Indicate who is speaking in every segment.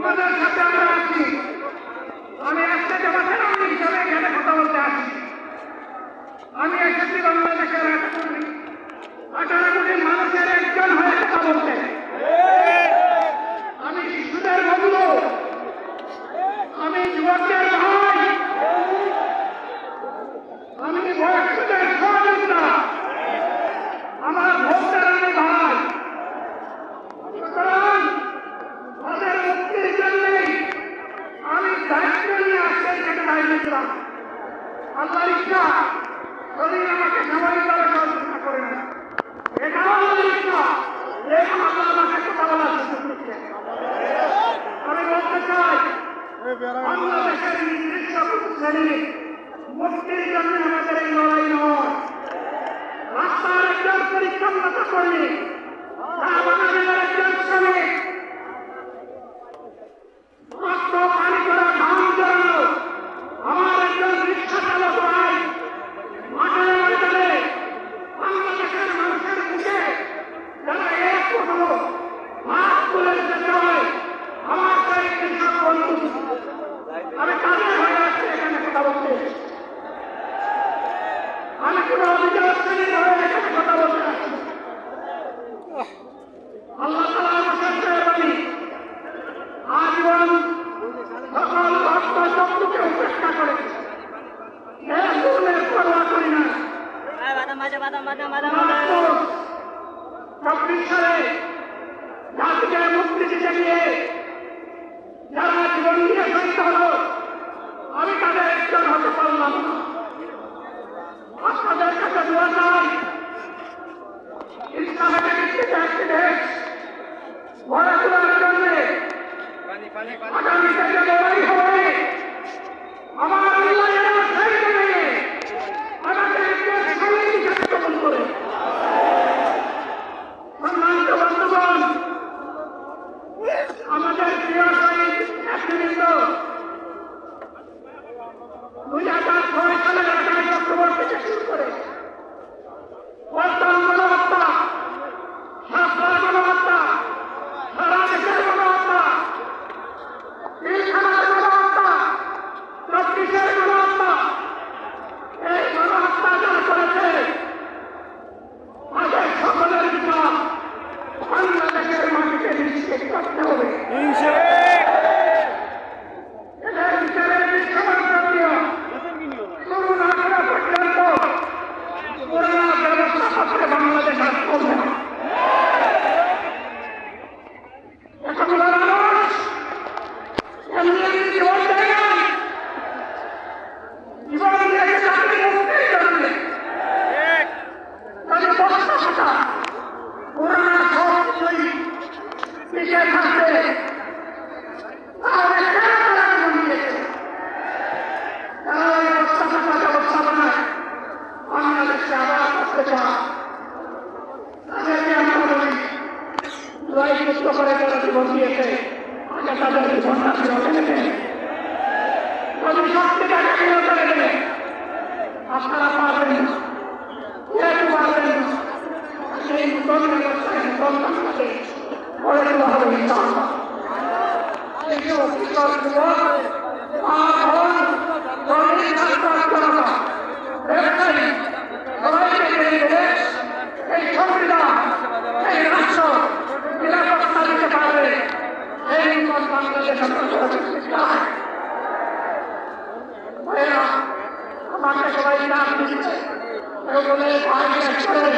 Speaker 1: তোমাদের সাথে আমরা আছি। আমি একটা জামাতের আমির হিসাবে এখানে কথা বলতে আসি। আমি এসেছি বাংলাদেশের 18 কোটি মানুষের একজন হয়ে কথা বলতে। আমি শিশুদের বন্ধু, আমি যুবকদের ভাই, আমি বয়স্কদের সহযোগিতা, আমার ভোক্তার আমি ভাই। সুতরাং তাদের মুক্তির জন্যই আমি দায়িত্ব নিয়ে আসতে এখানে দাঁড়িয়ে ছিলাম। আল্লাহর ইচ্ছা যদি আমাকে সাময়িকভাবে সহযোগিতা করে না, এটাও আল্লাহর ইচ্ছা যে আল্লাহ আমাকে কথা বলার সুযোগ দিচ্ছে। আমি বলতে চাই বাংলাদেশের নির্দিষ্ট শ্রেণী মুক্তির জন্য আমাদের এই লড়াই নয়। রাস্তার একজন পরিচ্ছন্নতা কর্মী, একজন শ্রমিক, রক্ত পানি করা ঘাম জড়ানো আমার একজন রিক্সা চালক ভাই মাঠে ময়দানে বাংলাদেশের মানুষের মুখে যারা এক হলো হাত তুলে যেতে হয়, আমার সেই কৃষক বন্ধু, আমি তাদের হয়ে আসছি এখানে কথা বলতে। আমি কোনো অভিযোগ শ্রেণীর হয়ে এখানে কথা বলতে আসছি। আল্লাহ তাআলা আমাকে মেহেরবানি আজীবন সকল ভক্ত শত্রুকে উপেক্ষা করে পরোয়া করি না। 24 সালে জাতিকে মুক্তি দিতে গিয়ে যারা জীবন দিয়ে শহীদ হলো, আমি তাদের একজন হতে পারলাম না। আপনাদের কাছে দোয়া চাই, ইসলামের ভিত্তিতে একটি দেশ গড়ে তোলার জন্য আগামী থেকে লড়াই হবে। আমার আল্লাহ যেন সেই জমিনে আমাকে একজন শহীদ হিসেবে কবুল করে। সম্মানিত বন্ধুগণ, আমাদের প্রিয় শহীদ নেতৃবৃন্দ 2006 সালের 28 অক্টোবর থেকে শুরু করে বর্তমান গণহত্যা, শাস্ত্রের গণহত্যা, সারা দেশের গণহত্যা, পিলখানার গণহত্যা, 24-এর গণহত্যা, এই গণহত্যা যারা করেছে তাদের সকলের বিচার বাংলাদেশের মাটিতে নিশ্চিত করতে হবে। এদের বিচারের দৃশ্যমানপ্রিয় শুরু না করা পর্যন্ত পুরোনো ব্যবস্থা থাকলে বাংলাদেশ আর চলবে না। এতগুলো মানুষ এমনি জীবন দেয় না, জীবন দিয়েছে জাতির মুক্তির জন্য। তাদের বক্তা থাকা পুরোনো সব কিছুই পিছিয়ে থাকবে, তাহলে কেন তারা জীবন দিয়েছে? তারা এই বক্তা থাকা ব্যবস্থাপনায় বাংলাদেশকে আবার করতে চায়। তাদেরকে আমরা বলি লড়াই মুক্ত করে তারা জীবন দিয়েছে, আগে তাদের জীবনটা ফিরতে দেবে। যদি সত্যিটাকে ফিরতে দেবে আপনারা পারবেন না, কেউ পারবেন না। সেই নতুন ব্যবস্থায় নতুন বাংলাদেশ গড়ে তোলা হবে ইনশাআল্লাহ। এই যে অফিসার যুবক, মা, বোন, শ্রমিক, ছাত্র, জনতা, ব্যবসায়ী সবাইকে এই দেশ, এই সংবিধান, এই রাষ্ট্র নিরাপত্তা দিতে পারবে। এই নতুন বাংলাদেশ আমাকে সবাই নাম দিচ্ছে, কেউ বলে ভাই শেষ করে,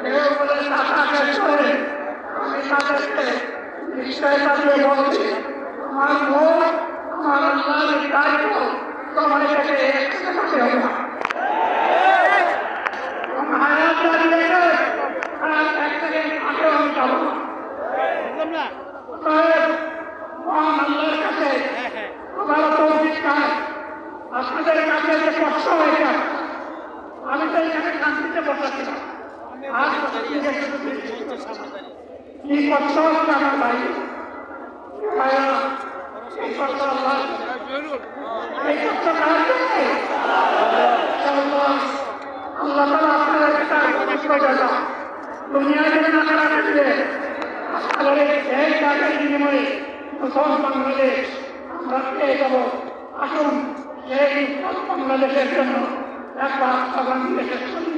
Speaker 1: কেউ বলে টাকা শেষ করে। আমি তাদেরকে নিশ্চয়তা দিয়ে বলছি, আমার ভোট, আমার আল্লাহর দায়িত্ব সবাইকে একসাথে করতে হবে না। হায়াত দাঁড়িয়ে এক সেকেন্ড আগেও আমি যাবো না। মহান আল্লাহর কাছে আমার তৌফিক চাই। আপনাদের কাছে যে কষ্ট হয়ে যায়, আমি তো এখানে শান্তিতে বসাচ্ছিলাম, আর কি কষ্ট হচ্ছে আমার ভাই, এই কষ্ট আল্লাহ, এই কষ্ট কার জন্য? আল্লাহ তাআলা আপনাদের কাছে দুনিয়ায় যদি না করা থাকবে, তাহলে এই টাকার বিনিময়ে নতুন বাংলাদেশ আমরা পেয়ে যাব। আসুন সেই নতুন বাংলাদেশের জন্য একবার স্লোগান দিয়ে শেষ করি।